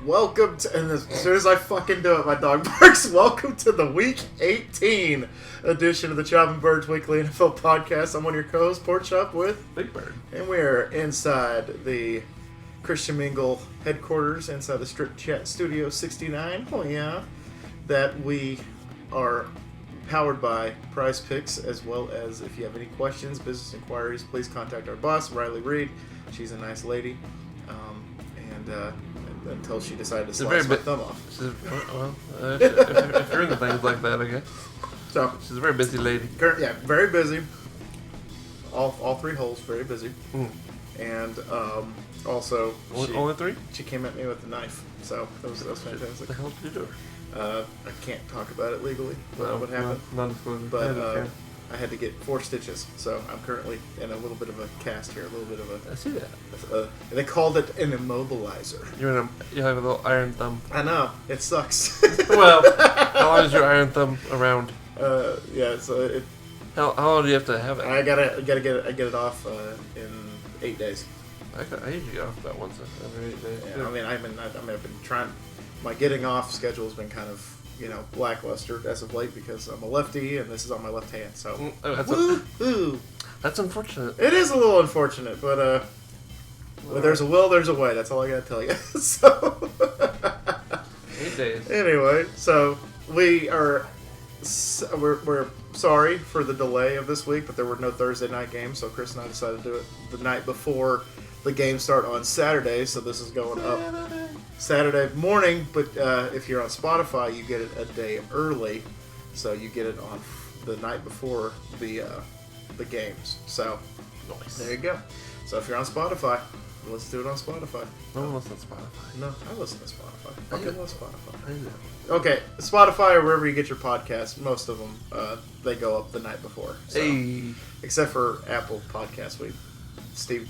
Welcome to, and as soon as I fucking do it, my dog barks. Welcome to the Week 18 edition of the Chopping Birds Weekly NFL Podcast. I'm one of your co-hosts, Pork Chop with Big Bird. And we're inside the Christian Mingle headquarters, inside the Strip Chat Studio 69. Oh yeah. That we are powered by Prize Picks, as well as if you have any questions, business inquiries, please contact our boss, Riley Reed. She's a nice lady. Until she decided to slice my thumb off. If you're into things like that, I guess. So she's a very busy lady. Yeah, very busy. All three holes, very busy. And also, only three? She came at me with a knife, so that was fantastic. What the hell did you do to her? I can't talk about it legally. What happened? Non-disclosure. But I had to get 4 stitches, so I'm currently in a little bit of a cast here, a little bit of a. I see that. They called it an immobilizer. You have a little iron thumb. I know, it sucks. Well, how long is your iron thumb around? Yeah, so it. How long do you have to have it? I gotta get it. I get it off in 8 days. I usually get off about once every 8 days. Yeah, I mean, I've been trying. My getting off schedule has been kind of, lackluster as of late because I'm a lefty and this is on my left hand. So, That's unfortunate. It is a little unfortunate, but where there's a will, there's a way. That's all I gotta tell you. So, 8 days. Anyway, so we're sorry for the delay of this week, but there were no Thursday night games, so Chris and I decided to do it the night before the games start on Saturday. So this is going up Saturday morning, but if you're on Spotify, you get it a day early, so you get it on the night before the games. So nice. There you go. So if you're on Spotify, let's do it on Spotify. No one listens to Spotify. No, I listen to Spotify. I love Spotify. I know. Okay, Spotify or wherever you get your podcasts, most of them they go up the night before. So, except for Apple Podcasts, Steve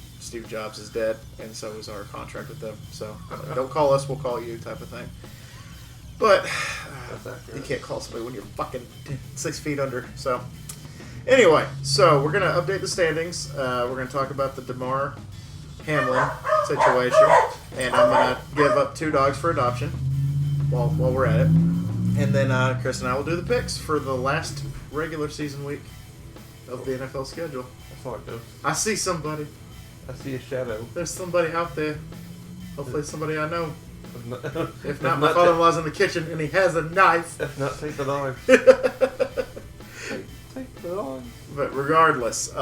Jobs is dead, and so is our contract with them. So don't call us, we'll call you, type of thing. But you can't call somebody when you're fucking 6 feet under. So anyway, so we're gonna update the standings. We're gonna talk about the Damar Hamlin situation, and I'm gonna give up 2 dogs for adoption while we're at it, and then Chris and I will do the picks for the last regular season week of the NFL schedule. That's how it goes. I see somebody. I see a shadow. There's somebody out there. Hopefully somebody I know. If not, my not father-in-law's in the kitchen and he has a knife. If not, take the dog. Take the dog. But regardless,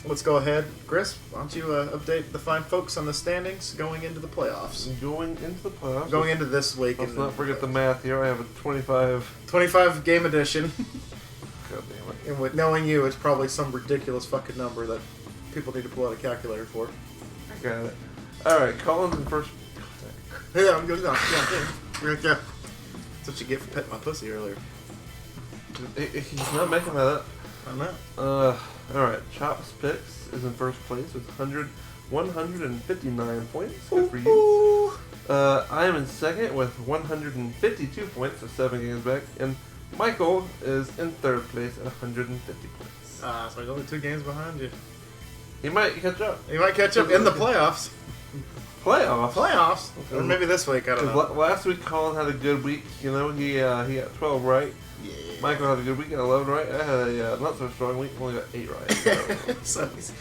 let's go ahead. Chris, why don't you update the fine folks on the standings going into the playoffs? Going into the playoffs. Going into this week. Let's not forget the math here. I have a 25 game edition. God damn it. And with knowing you, it's probably some ridiculous fucking number that people need to pull out a calculator for. I got it. Alright, Collins in first. Yeah, I'm good. That's what you get for petting my pussy earlier. He's not making that up. I'm not. Alright, Chops Picks is in first place with 159 points. Good for you. I am in second with 152 points, so 7 games back. And Michael is in third place at 150 points. So he's only 2 games behind you. He might catch up. He might catch up in the playoffs. Playoffs? Or maybe this week, I don't know. Last week Colin had a good week. He got 12 right. Yeah. Michael had a good week, got 11 right. I had a not so strong week, only got 8 right. So he's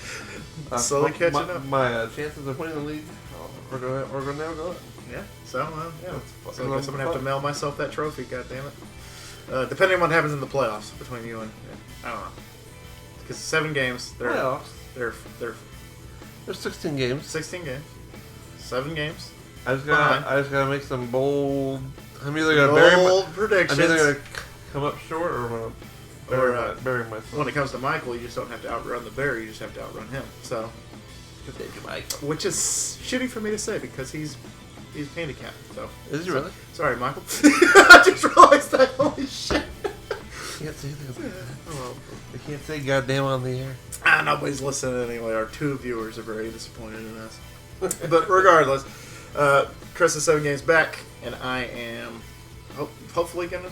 slowly catching up. My chances of winning the league are going to now go up. Yeah, so yeah. So I guess I'm going to have to fun. mail myself that trophy, goddammit. Depending on what happens in the playoffs between you and I don't know. Because 7 games, Playoffs? They're There's 16 games. 16 games. 7 games. I just gotta make some bold. I'm either gonna bold predictions. I'm either gonna come up short or bury myself. When it comes to Michael, you just don't have to outrun the bear. You just have to outrun him. So, which is shitty for me to say because he's handicapped. So is he really? Sorry, Michael. I just realized that. Holy shit. Can't say things like that. Oh, I can't say goddamn on the air. Nobody's listening anyway. Our 2 viewers are very disappointed in us. But regardless, Chris is 7 games back, and I am hopefully going to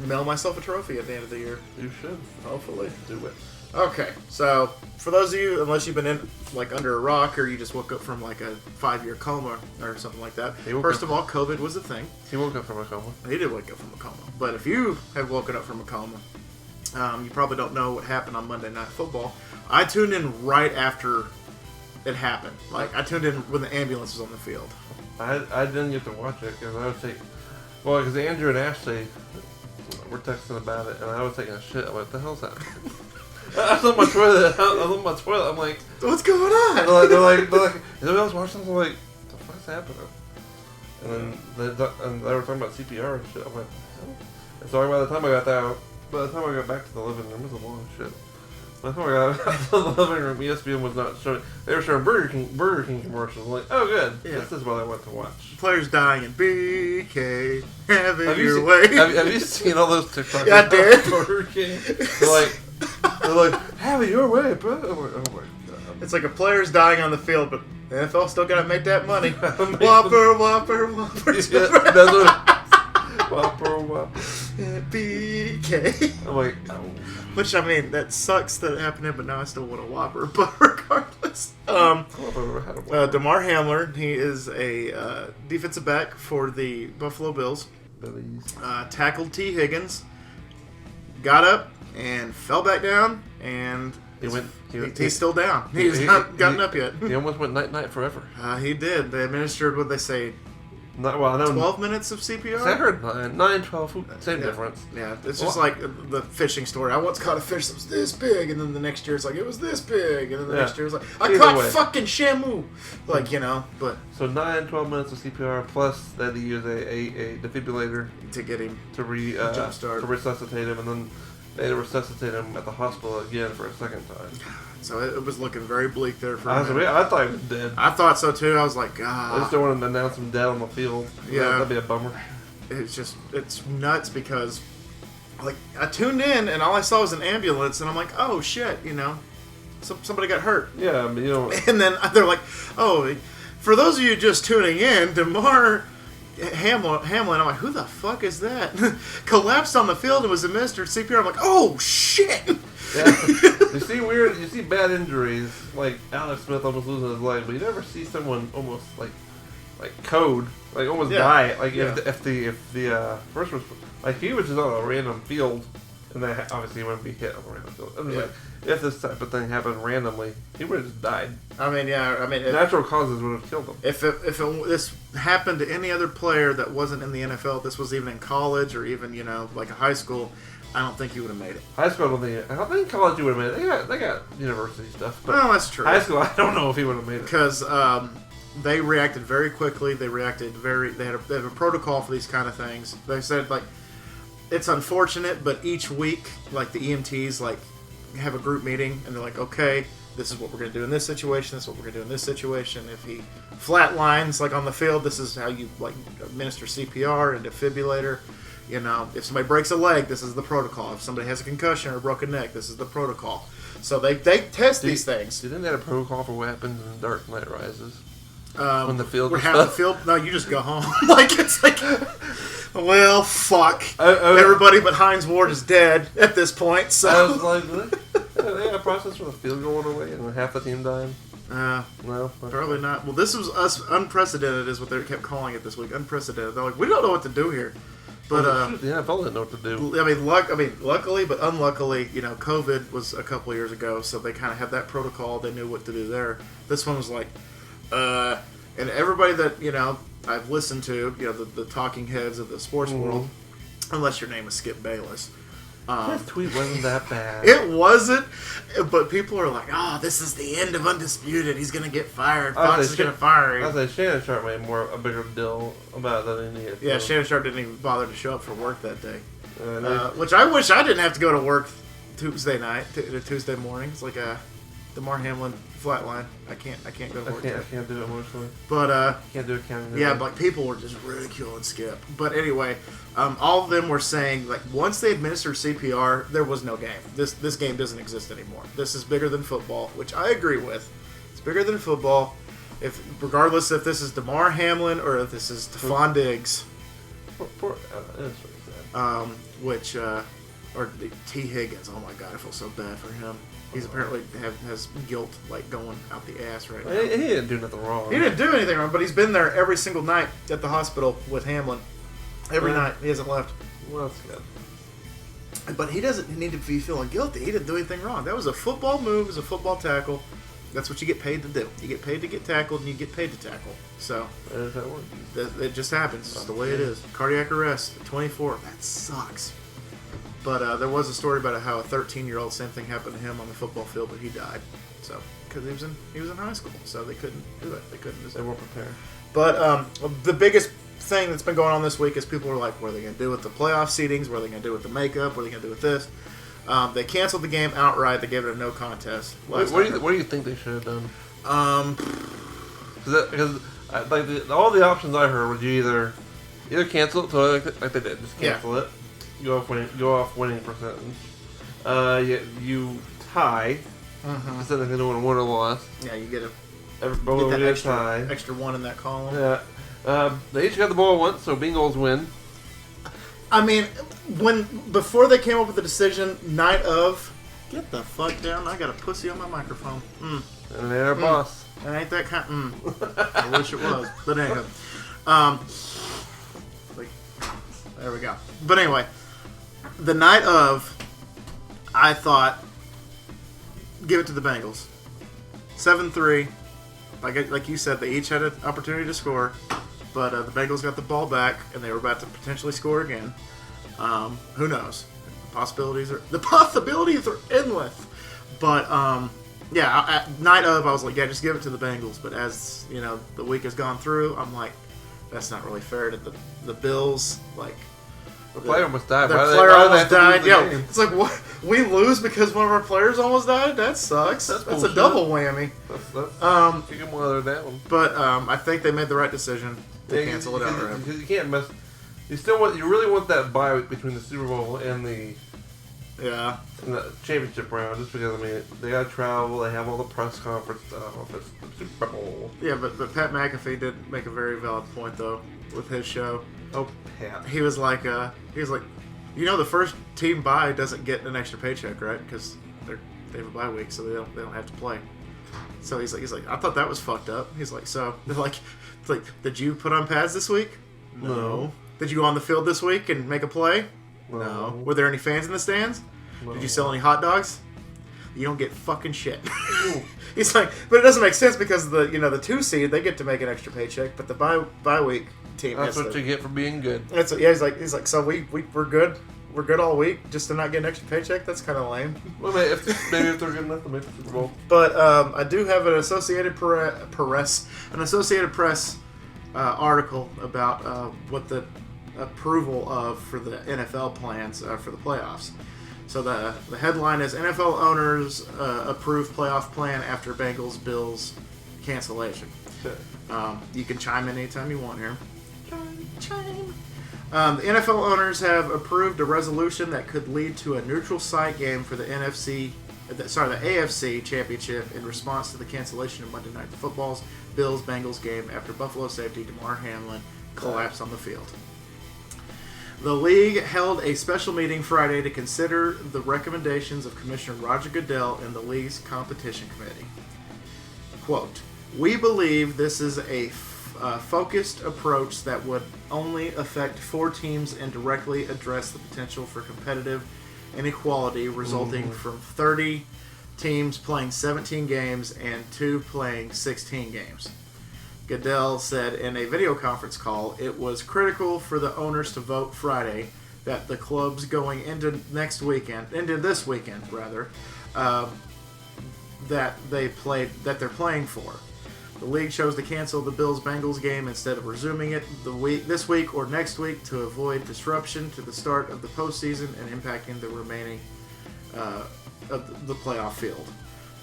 mail myself a trophy at the end of the year. You should. Hopefully. Do it. Okay, so for those of you, unless you've been in like under a rock or you just woke up from like a 5-year coma or something like that. First of all, COVID was a thing. He woke up from a coma. He did wake up from a coma. But if you have woken up from a coma, you probably don't know what happened on Monday Night Football. I tuned in right after it happened. Like I tuned in when the ambulance was on the field. I didn't get to watch it because because Andrew and Ashley were texting about it, and I was taking a shit. I'm like, what the hell's happening? I was on my toilet. I'm like, what's going on? They're like, is anybody else watching this? I'm like, what the fuck's happening? And then they were talking about CPR and shit. I'm like, what? And so by the time I got back to the living room, it was a long shit. By the time I got back to the living room, ESPN was not showing. They were showing Burger King commercials. I'm like, oh good, this is what I want to watch. Players dying in BK, having your way. Have you seen all those TikToks? Yeah, I did. Burger King. They're like, have it your way, bro. I'm like, oh my god. It's like a player's dying on the field, but the NFL still gotta make that money. Whopper. Yeah, that's what. Whopper. BK. I'm like, oh. Which, I mean, that sucks that it happened to him, but now I still want a Whopper. But regardless, Damar Hamlin, he is a defensive back for the Buffalo Bills. Tackled T. Higgins, got up and fell back down, and he's still down. He's not gotten up yet. He almost went night forever. He did. They administered what they say. 12 minutes of CPR? I heard 9, 12, same difference. Yeah, it's just like the fishing story. I once caught a fish that was this big, and then the next year it's like, it was this big, and then the next year it's like, I caught fucking Shamu! Like, but... So 9, 12 minutes of CPR, plus that he used a defibrillator to get him to resuscitate him, and then they had to resuscitate him at the hospital again for a second time. So it was looking very bleak there for him. I thought he was dead. I thought so too. I was like, God. I just don't want to announce him dead on the field. Yeah. That'd be a bummer. It's nuts because, like, I tuned in and all I saw was an ambulance and I'm like, oh shit, somebody got hurt. Yeah, And then they're like, oh, for those of you just tuning in, Damar Hamlin, I'm like, who the fuck is that? Collapsed on the field and was administered CPR. I'm like, oh shit. Yeah. You see bad injuries, like Alex Smith almost losing his leg, but you never see someone almost like code, like almost die. Like if the first was like he was just on a random field, and then obviously he wouldn't be hit on a random field. I'm just like, if this type of thing happened randomly, he would have just died. Natural causes would have killed him. If this happened to any other player that wasn't in the NFL, if this was even in college or even like a high school, I don't think he would have made it. High school, I don't think college he would have made it. They got university stuff. But that's true. High school, I don't know if he would have made it because they reacted very quickly. They have a protocol for these kind of things. They said it's unfortunate, but each week the EMTs have a group meeting and they're like, okay, this is what we're going to do in this situation. This is what we're going to do in this situation. If he flatlines on the field, this is how you administer CPR and defibrillator. If somebody breaks a leg, this is the protocol. If somebody has a concussion or a broken neck, this is the protocol. So they test these things. Didn't they have a protocol for what happens in Dark Knight Rises? When the field we're half the field. No, you just go home. Well, fuck. Everybody but Hines Ward is dead at this point. So I was like, they had a process for the field going away and half the team dying. No, probably not. Well, this was unprecedented, is what they kept calling it this week. Unprecedented. They're like, we don't know what to do here. But the NFL didn't know what to do. Luckily, but unluckily, COVID was a couple years ago, so they kind of had that protocol. They knew what to do there. This one was like, and everybody that I've listened to, the talking heads of the sports world, unless your name is Skip Bayless. His tweet wasn't that bad. It wasn't, but people are like, "Oh, this is the end of Undisputed. He's gonna get fired. Fox is gonna fire him." I was like, Shannon Sharp made a bigger deal about it than he needed. Yeah, Shannon Sharp didn't even bother to show up for work that day, which I wish I didn't have to go to work Tuesday morning. It's like a Damar Hamlin flatline. I can't go to work. I can't do it emotionally. But can't do accounting. Yeah, but people were just ridiculing Skip. But anyway, all of them were saying once they administered CPR, there was no game. This game doesn't exist anymore. This is bigger than football, which I agree with. It's bigger than football. Regardless if this is Damar Hamlin or if this is Stephon Diggs, That's what he said. which or T. Higgins. Oh my God, I feel so bad for him. He's apparently has guilt like going out the ass right now. He didn't do nothing wrong. He didn't do anything wrong, but he's been there every single night at the hospital with Hamlin. Every night. He hasn't left. Well, that's good. But he doesn't need to be feeling guilty. He didn't do anything wrong. That was a football move. It was a football tackle. That's what you get paid to do. You get paid to get tackled, and you get paid to tackle. So That's how it works. it just happens. It's the way it is. Cardiac arrest at 24. That sucks. But there was a story about how a 13-year-old, same thing happened to him on the football field, but he died. So because he was in high school, so they couldn't do it. They weren't prepared. But the biggest thing that's been going on this week is people are like, what are they going to do with the playoff seedings? What are they going to do with the makeup? What are they going to do with this? They canceled the game outright. They gave it a no contest. What do you think they should have done? Because all the options I heard was you either cancel it, so like they did, just cancel it. Go off winning percentage. You tie instead of doing win or loss. Yeah, you get extra one in that column. Yeah. They each got the ball once, so Bengals win. I mean, before they came up with the decision, night of, get the fuck down! I got a pussy on my microphone. And they're boss. And ain't that kind? I wish it was, but anyway. There we go. But anyway, the night of, I thought, give it to the Bengals. 7-3. Like you said, they each had an opportunity to score, but the Bengals got the ball back, and they were about to potentially score again. Who knows? The possibilities are endless. But at night of, I was like, yeah, just give it to the Bengals. But as the week has gone through, I'm like, that's not really fair to the Bills. Like, the player almost died. Their player almost died. Yeah, it's like, what? We lose because one of our players almost died? That sucks. That's a double whammy. That's kick them while they're down. But I think they made the right decision to cancel it outright. Because you can't mess. You really want that bye week between the Super Bowl and the championship round, just because they got to travel. They have all the press conference stuff. It's the Super Bowl. Yeah, but Pat McAfee did make a very valid point though with his show. Oh, Pat. He was like, the first team bye doesn't get an extra paycheck, right? Because they have a bye week, so they don't have to play. So he's like, I thought that was fucked up. He's like, so they're like, it's like, did you put on pads this week? No. Did you go on the field this week and make a play? No. Were there any fans in the stands? No. Did you sell any hot dogs? You don't get fucking shit. He's like, but it doesn't make sense because the 2 seed, they get to make an extra paycheck, but the bye week team. That's what you get for being good. He's like, so we're good. We're good all week just to not get an extra paycheck. That's kind of lame. Well, maybe if they're good enough to make the Super Bowl. But I do have an Associated Press article about what the approval of for the NFL plans for the playoffs. So the headline is NFL owners approve playoff plan after Bengals Bills cancellation. You can chime in anytime you want here. Chime. The NFL owners have approved a resolution that could lead to a neutral site game for the AFC Championship in response to the cancellation of Monday Night Football's Bills-Bengals game after Buffalo safety Damar Hamlin collapsed on the field. The league held a special meeting Friday to consider the recommendations of Commissioner Roger Goodell and the league's competition committee. Quote, "We believe this is a focused approach that would only affect 4 teams and directly address the potential for competitive inequality resulting from 30 teams playing 17 games and 2 playing 16 games." Goodell said in a video conference call, it was critical for the owners to vote Friday that the clubs going into this weekend, that they're playing for. The league chose to cancel the Bills-Bengals game instead of resuming it this week or next week to avoid disruption to the start of the postseason and impacting the remaining of the playoff field.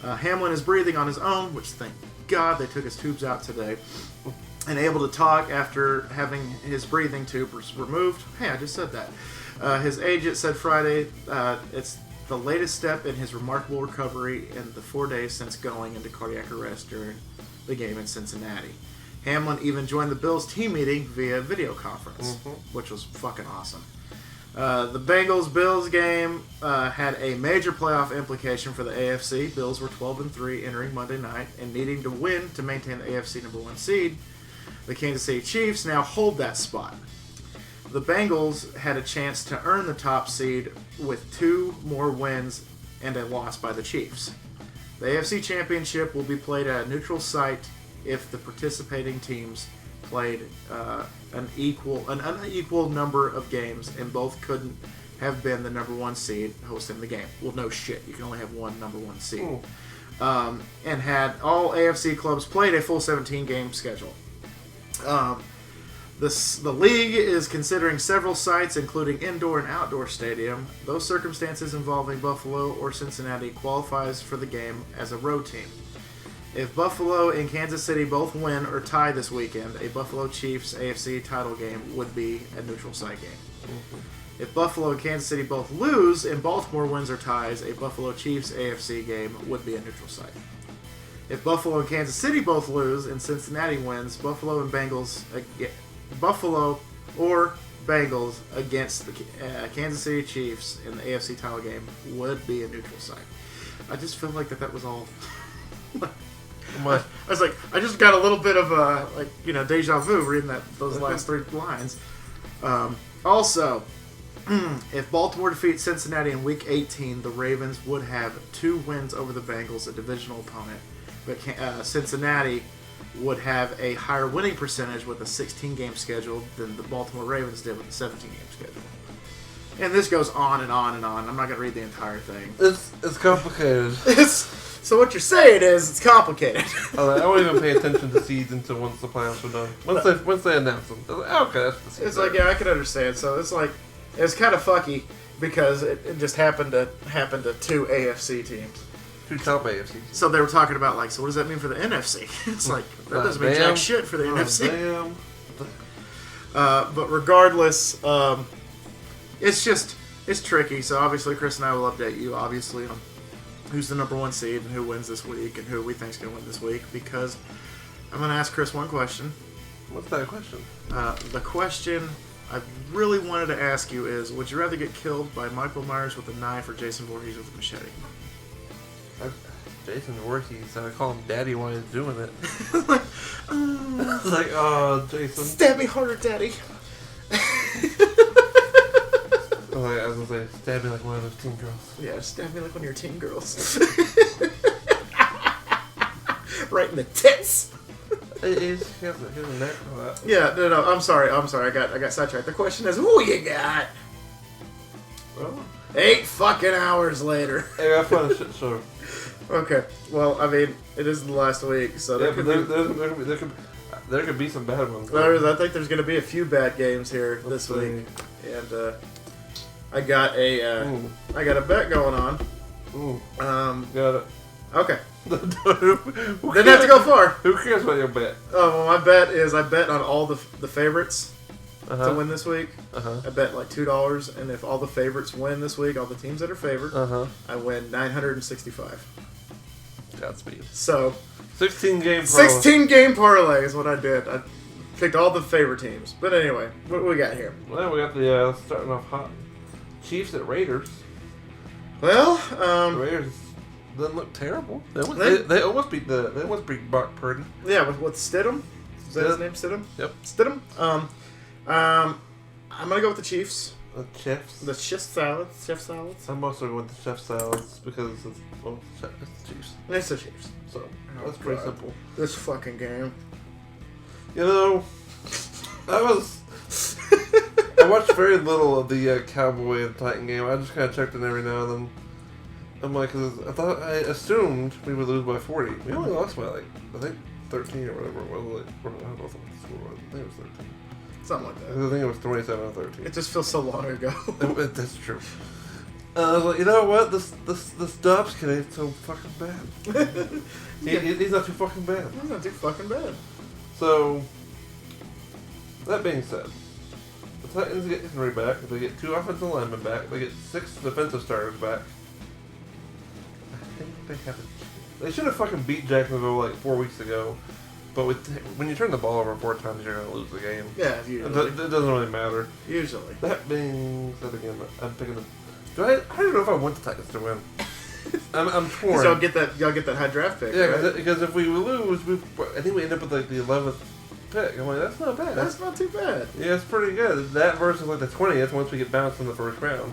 Hamlin is breathing on his own, which thank God they took his tubes out today, and able to talk after having his breathing tube removed. Hey, I just said that. His agent said Friday it's the latest step in his remarkable recovery in the 4 days since going into cardiac arrest during the game in Cincinnati. Hamlin even joined the Bills team meeting via video conference, which was fucking awesome. The Bengals-Bills game had a major playoff implication for the AFC. Bills were 12-3 entering Monday night and needing to win to maintain the AFC number 1 seed. The Kansas City Chiefs now hold that spot. The Bengals had a chance to earn the top seed with 2 more wins and a loss by the Chiefs. The AFC Championship will be played at a neutral site if the participating teams played an unequal number of games and both couldn't have been the number 1 seed hosting the game. Well, no shit. You can only have one number 1 seed. And had all AFC clubs played a full 17-game schedule. The league is considering several sites, including indoor and outdoor stadium. Those circumstances involving Buffalo or Cincinnati qualifies for the game as a road team. If Buffalo and Kansas City both win or tie this weekend, a Buffalo Chiefs AFC title game would be a neutral site game. Mm-hmm. If Buffalo and Kansas City both lose and Baltimore wins or ties, a Buffalo Chiefs AFC game would be a neutral site. If Buffalo and Kansas City both lose and Cincinnati wins, Buffalo or Bengals against the Kansas City Chiefs in the AFC title game would be a neutral site. I just feel like that was all. I was like, I just got a little bit of deja vu reading those last 3 lines. Also, if Baltimore defeats Cincinnati in Week 18, the Ravens would have 2 wins over the Bengals, a divisional opponent. But Cincinnati would have a higher winning percentage with a 16-game schedule than the Baltimore Ravens did with a 17-game schedule. And this goes on and on and on. I'm not going to read the entire thing. It's complicated. So what you're saying is it's complicated. I won't even pay attention to seeds until once the playoffs are done. Once they announce them. Okay, that's the seed. It's like, yeah, I can understand. So it's like, it's kind of fucky because it just happened to 2 AFC teams. 2 top AFC teams. So they were talking about, like, so what does that mean for the NFC? It's like, that doesn't mean jack shit for the NFC. Damn. But regardless, it's tricky. So obviously Chris and I will update you, obviously, on who's the number 1 seed and who wins this week and who we think is going to win this week, because I'm going to ask Chris one question. What's that question? The question I really wanted to ask you is, would you rather get killed by Michael Myers with a knife or Jason Voorhees with a machete? Jason Voorhees, I call him Daddy while he's doing it. It's like, oh, Jason. Stab me harder, Daddy. I was going to say, stab me like one of those teen girls. Yeah, stab me like one of your teen girls. Right in the tits. He has a neck for that. Yeah, no, I'm sorry. I got sidetracked. The question is, who you got? Well, 8 fucking hours later. Hey, I found a shit show. Okay, well, I mean, it is the last week, so there could be some bad ones. I think there's going to be a few bad games here this week, and I got a bet going on. Ooh. Got it. Okay. Didn't have to go far. Who cares about your bet? Oh, well, my bet is I bet on all the favorites to win this week. I bet like $2, and if all the favorites win this week, all the teams that are favored, I win $965. Godspeed. So 16 game parlay is what I did. I picked all the favorite teams. But anyway, what do we got here? Well, we got the starting off hot Chiefs at Raiders. Well, the Raiders didn't look terrible. They almost beat Brock Purdy. Yeah, with Stidham. Is that his name, Stidham? Yep. Stidham. I'm gonna go with the Chiefs. The Chiefs. The Chef Salads. I'm also going with the Chef Salads because it's the Chiefs. It's the Chiefs. So that's pretty simple. This fucking game. You know, I watched very little of the Cowboy and Titan game. I just kind of checked in every now and then. I'm like, I assumed we would lose by 40. We only lost by I think 13 or whatever it was. I don't know what the score was. I think it was 13. Something like that. I think it was 27-13. It just feels so long ago. That's true. I was like, you know what? This Dobbs kid ain't so fucking bad. He's not too fucking bad. He's not too fucking bad. So, that being said, the Titans get Henry back. They get 2 offensive linemen back. They get 6 defensive starters back. I think they have a chance. They should have fucking beat Jacksonville like 4 weeks ago. But when you turn the ball over 4 times, you're going to lose the game. Yeah, usually. It doesn't really matter. Usually. That being said again, I'm picking the... I don't know if I want the Titans to win. I'm torn. So y'all get that high draft pick, yeah, right? because if we lose, I think we end up with like the 11th pick. I'm like, that's not bad. That's not too bad. Yeah, it's pretty good. That versus like the 20th once we get bounced in the first round.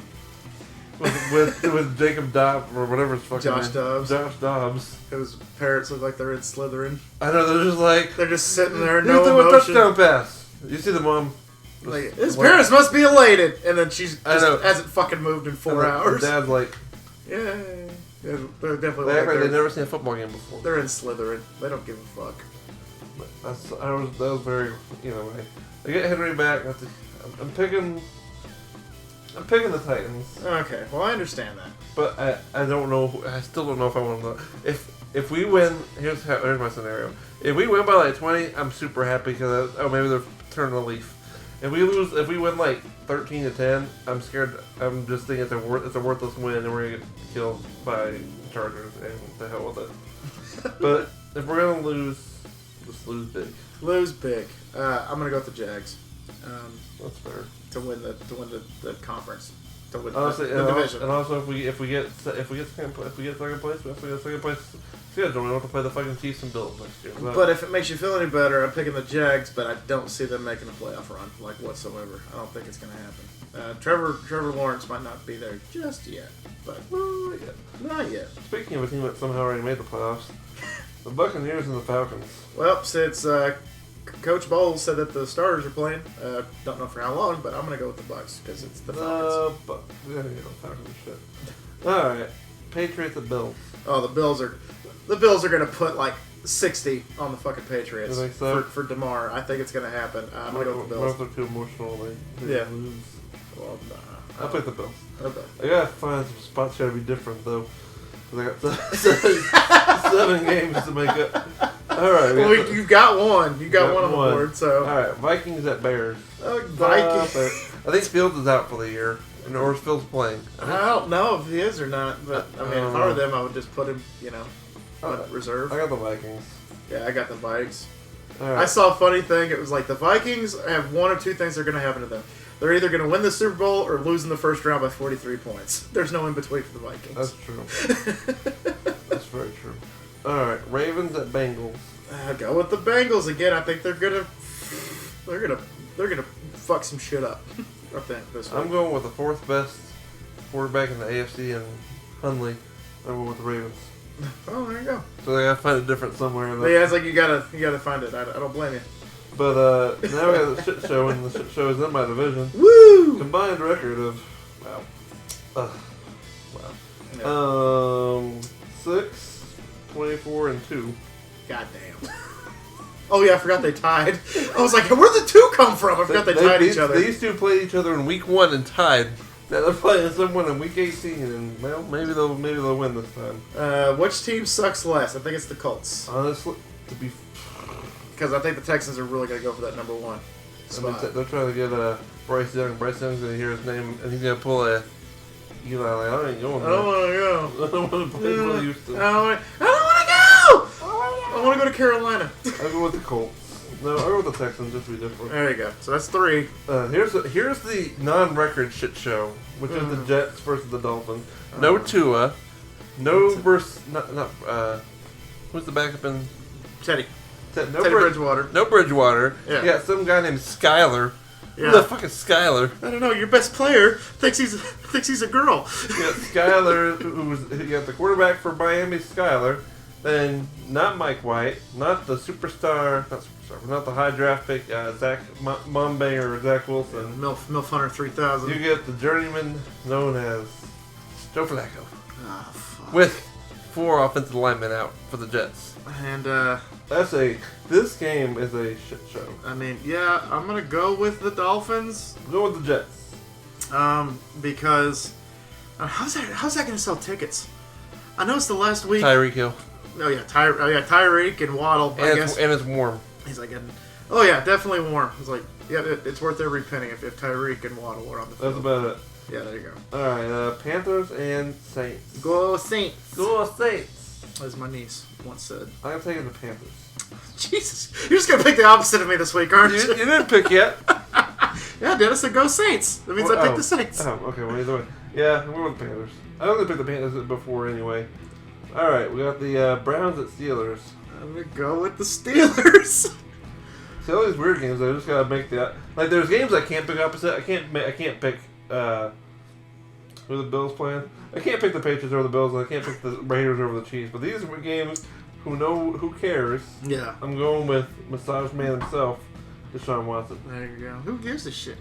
With Jacob Dobbs or whatever his fucking Josh name. Dobbs. Josh Dobbs. Whose parents look like they're in Slytherin. I know, they're just like... They're just sitting there, He's no doing a emotion. touchdown pass. You see the mom... Like, his parents must be elated. And then she's just hasn't fucking moved in 4 hours. Dad's like... Yeah. They're definitely They act like they've never seen a football game before. They're in Slytherin. They don't give a fuck. That was very... I get Henry back. I'm picking the Titans. Okay, well I understand that. But I don't know. I still don't know if I want to. If we win, here's my scenario. If we win by like 20, I'm super happy because maybe they're turning a leaf. If we win like 13-10, I'm scared. I'm just thinking it's a worthless win and we're gonna get killed by Chargers and to hell with it. But if we're gonna lose, just lose big. Lose big. I'm gonna go with the Jags. That's fair. To win the conference, to win Honestly, the division. And also, if we get second place, schedule, we don't have to play the fucking Chiefs and Bills next year. But if it makes you feel any better, I'm picking the Jags, but I don't see them making a playoff run like whatsoever. I don't think it's going to happen. Trevor Lawrence might not be there just yet, but not yet. Speaking of a team that somehow already made the playoffs, the Buccaneers and the Falcons. Well, since Coach Bowles said that the starters are playing. Don't know for how long, but I'm going to go with the Bucs because it's the Falcons. Falcons shit. All right, Patriots and Bills. Oh, the Bills are going to put like 60 on the fucking Patriots. You think so? For Damar. I think it's going to happen. I'm going to go with the Bills. What if they're too emotional? They lose. Well, I'll pick the Bills. Okay. I gotta find some spots that gotta be different though. Cause I got 7 games to make up. All right. Well, you've got one. You got one on the board. So. All right. Vikings at Bears. Vikings. I think Fields is out for the year. Or is Fields playing? I don't know if he is or not. But I mean, if I were them, I would just put him, reserve. I got the Vikings. Yeah, I got the Vikes. Right. I saw a funny thing. It was like the Vikings have one or two things that are going to happen to them. They're either going to win the Super Bowl or lose in the first round by 43 points. There's no in between for the Vikings. That's true. That's very true. All right, Ravens at Bengals. Go with the Bengals again. I think they're gonna fuck some shit up. I think this week. I'm going with the 4th best quarterback in the AFC and Hundley. I'm going with the Ravens. Oh, there you go. So they gotta find a difference somewhere. Yeah, it's like you gotta find it. I don't blame you. But now we got the shit show, and the shit show is in my division. Woo! Combined record of Yeah. 6, 24, and 2. Goddamn. Oh yeah, I forgot they tied. I was like, where'd the 2 come from? I forgot they tied each other. These 2 played each other in week 1 and tied. Now they're playing someone in week 18, and well, maybe they'll win this time. Which team sucks less? I think it's the Colts. Honestly, because I think the Texans are really going to go for that number 1 spot. They're trying to get Bryce Young. Bryce Young's going to hear his name, and he's going to pull a Eli. I ain't going there. I don't want to go. I don't want to play for Houston. I don't want to go! I want to go to Carolina. I'll go with the Colts. No, I'll go with the Texans just to be different. There you go. So that's 3. Here's the non-record shit show, which is the Jets versus the Dolphins. No Tua. No versus... who's the backup in... Teddy Teddy Bridgewater. No Bridgewater. Yeah. You got some guy named Skyler. Yeah. Who the fuck is Skyler? I don't know. Your best player thinks he's a girl. You got Skyler, you got the quarterback for Miami, Skyler. Then not Mike White, not the not the high draft pick, Zach Mombay or Zach Wilson. Milf Hunter 3000. You get the journeyman known as Joe Flacco. Oh, fuck. With 4 offensive linemen out for the Jets. And this game is a shit show. I mean, yeah, I'm gonna go with the Dolphins. Go with the Jets. Because how's that gonna sell tickets? I know it's the last week. Tyreek Hill. Oh yeah, Tyreek and Waddle. I guess. And it's warm. He's like, oh yeah, definitely warm. It's like, yeah, it's worth every penny if Tyreek and Waddle were on the field. That's about it. Yeah, there you go. All right, Panthers and Saints. Go Saints. Go Saints. As my niece once said. I'm taking the Panthers. Jesus, you're just gonna pick the opposite of me this week, aren't you? You didn't pick yet. Yeah, Dennis said go Saints. That means I picked the Saints. Oh, okay. Well, either way. Yeah, we're with the Panthers. I only picked the Panthers before anyway. All right, we got the Browns at Steelers. I'm gonna go with the Steelers. See, all these weird games, I just gotta make the there's games I can't pick opposite. I can't pick who the Bills playing. I can't pick the Patriots over the Bills, and I can't pick the Raiders over the Chiefs. But these are games who cares. Yeah. I'm going with Massage Man himself, Deshaun Watson. There you go. Who gives a shit?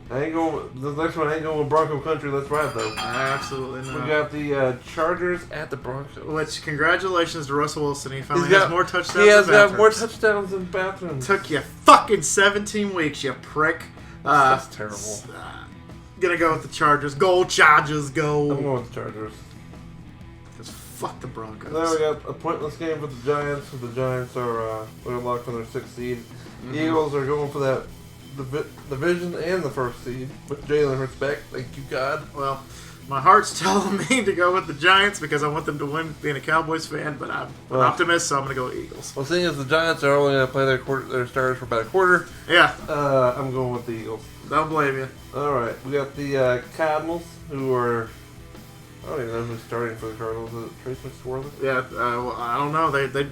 I ain't going. The next one I ain't going with Bronco Country. Let's ride though. Absolutely not. We got the Chargers at the Broncos. Which congratulations to Russell Wilson. He finally has more touchdowns. He has got more touchdowns than bathrooms. Took you fucking 17 weeks, you prick. That's terrible. Gonna go with the Chargers. Go Chargers, go. I'm going with the Chargers. Because fuck the Broncos. Then we got a pointless game for the Giants. The Giants are they're locked for their 6th seed. The Eagles are going for that division and the 1st seed with Jalen Hurts back. Thank you, God. Well, my heart's telling me to go with the Giants because I want them to win being a Cowboys fan, but I'm an optimist, so I'm going to go Eagles. Well, seeing as the Giants are only going to play their starters for about a quarter, yeah, I'm going with the Eagles. Don't blame you. All right, we got the Cardinals, who are... I don't even know who's starting for the Cardinals. Is it Trace McSorley? Yeah, well, I don't know. They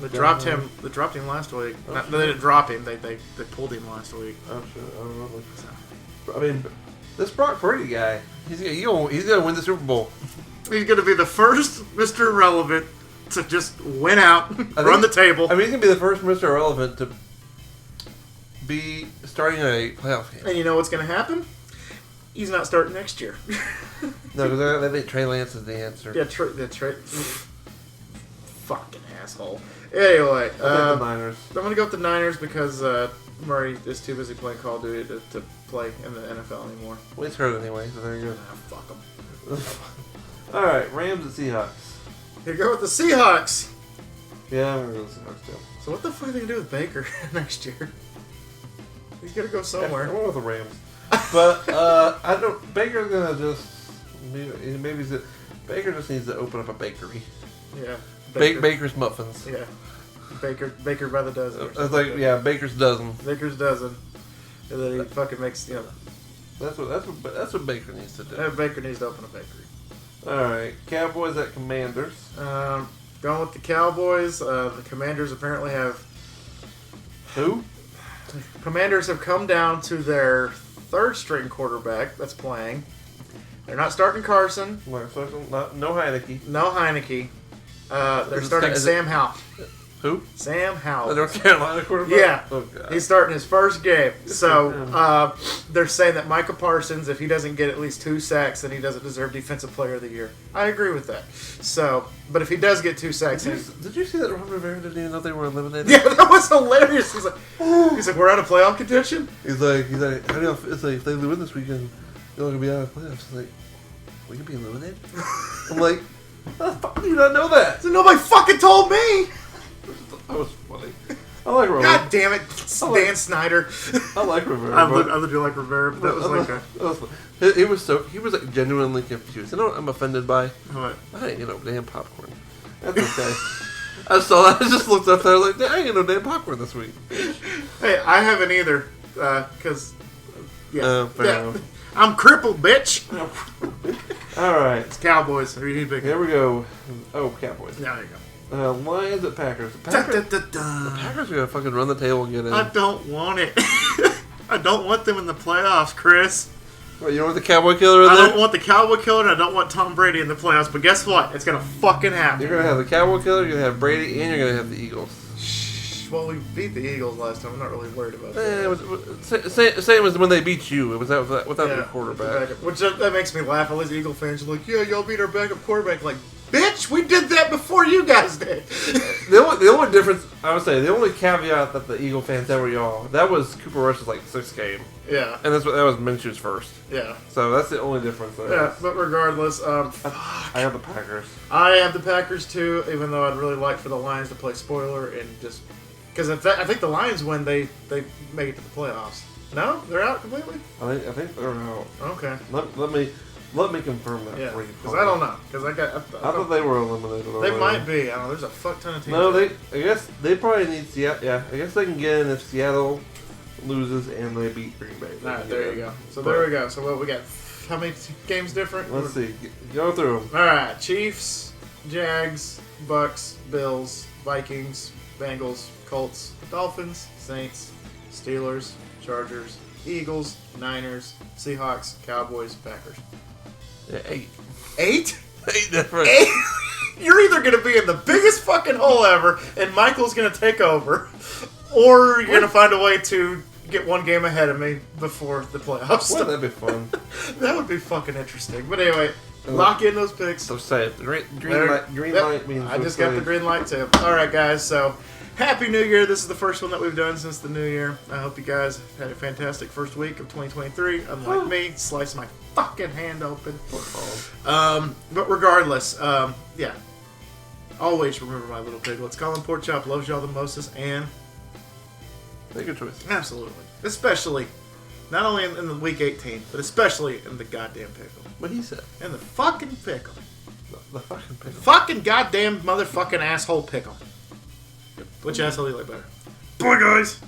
dropped him. They dropped him last week. Oh, They didn't drop him. They pulled him last week. Oh shit! I don't know. I mean, this Brock Purdy guy, he's gonna win the Super Bowl. He's gonna be the first Mr. Irrelevant to just win out, run the table. I mean, he's gonna be the first Mr. Irrelevant to be starting a playoff game. And you know what's gonna happen? He's not starting next year. No, because I think Trey Lance is the answer. Yeah, Trey. Fucking asshole. Anyway, the Niners. I'm gonna go with the Niners because Murray is too busy playing Call of Duty to play in the NFL anymore. Well, he's hurt anyway, so there you go. Fuck him. All right, Rams and Seahawks. You go with the Seahawks. Yeah, I'm gonna go with the Seahawks too. So what the fuck are they gonna do with Baker next year? He's gonna go somewhere. I'm going with the Rams. But I don't. Baker's gonna just Baker just needs to open up a bakery. Yeah. Baker's Muffins. Yeah. Baker by the dozen. It's like Baker's dozen. Baker's dozen. And then he fucking makes That's what Baker needs to do. Baker needs to open a bakery. All right, Cowboys at Commanders. Going with the Cowboys. The Commanders apparently have. Who? Commanders have come down to their 3rd string quarterback that's playing. They're not starting Carson. No Heineke. No Heineke. They're starting Sam Howell. Who? Sam Howell. The North Carolina quarterback? Yeah. Oh, God. He's starting his first game. So they're saying that Micah Parsons, if he doesn't get at least 2 sacks, then he doesn't deserve Defensive Player of the Year. I agree with that. So, but if he does get 2 sacks... Did you see that Ron Rivera didn't even know they were eliminated? Yeah, that was hilarious. He's like, we're out of playoff contention? He's like, how do you feel? It's like, if they win this weekend, you're not going to be out of playoffs. He's like, we can be eliminated? I'm like, how the fuck do you not know that? So nobody fucking told me! That was funny. I like Rivera. God damn it, Dan Snyder. I like Rivera. I do like Rivera, but that was like a... That was he was like genuinely confused. You know what I'm offended by? What? I ain't get no damn popcorn. That's okay. I saw that. I just looked up there. I was like, I ain't get no damn popcorn this week. Hey, I haven't either. Because, fair enough. I'm crippled, bitch. All right. It's Cowboys. Who you picking? Here we go. Oh, Cowboys. There you go. Lions at Packers. The Packers are going to fucking run the table and get in. I don't want it. I don't want them in the playoffs, Chris. What, you don't want the Cowboy Killer in there? I don't want the Cowboy Killer and I don't want Tom Brady in the playoffs, but guess what? It's going to fucking happen. You're going to have the Cowboy Killer, you're going to have Brady, and you're going to have the Eagles. Well, we beat the Eagles last time. I'm not really worried about that. Same as when they beat you. It was without their quarterback. Which that makes me laugh. All these Eagle fans are like, yeah, y'all beat our backup quarterback. Like, bitch, we did that before you guys did. The only difference, I would say, the only caveat that the Eagle fans had were y'all, that was Cooper Rush's like 6th game. Yeah. And that was Minshew's first. Yeah. So that's the only difference there. Yeah, but regardless, I have the Packers. I have the Packers too, even though I'd really like for the Lions to play spoiler and just... Because I think the Lions win, they make it to the playoffs. No? They're out completely? I think they're out. Okay. Let me Let me confirm that for you. Because I don't know. Because I thought they were eliminated already. They might be. I don't know. There's a fuck ton of teams. No, I guess they probably need Seattle. Yeah, I guess they can get in if Seattle loses and they beat Green Bay. Alright, there you go. So there we go. So what we got? How many games different? Let's see. Go through them. Alright, Chiefs, Jags, Bucks, Bills, Vikings, Bengals, Colts, Dolphins, Saints, Steelers, Chargers, Eagles, Niners, Seahawks, Cowboys, Packers. Yeah, 8. 8? 8 different. 8? You're either going to be in the biggest fucking hole ever, and Michael's going to take over, or you're going to find a way to get one game ahead of me before the playoffs. Wouldn't that be fun? That would be fucking interesting. But anyway, lock in those picks. So say it. Green light means... I just got the green light too. Alright guys, so Happy New Year. This is the first one that we've done since the new year. I hope you guys had a fantastic first week of 2023. Unlike me, slice my fucking hand open. But regardless, yeah. Always remember my little piglets. Colin Pork Chop loves y'all the mostest, and make a choice. Absolutely. Especially, not only in the week 18, but especially in the goddamn pickle. What he said. In the fucking pickle. The fucking pickle. Fucking goddamn motherfucking asshole pickle. Which asshole do you like better? Bye, guys!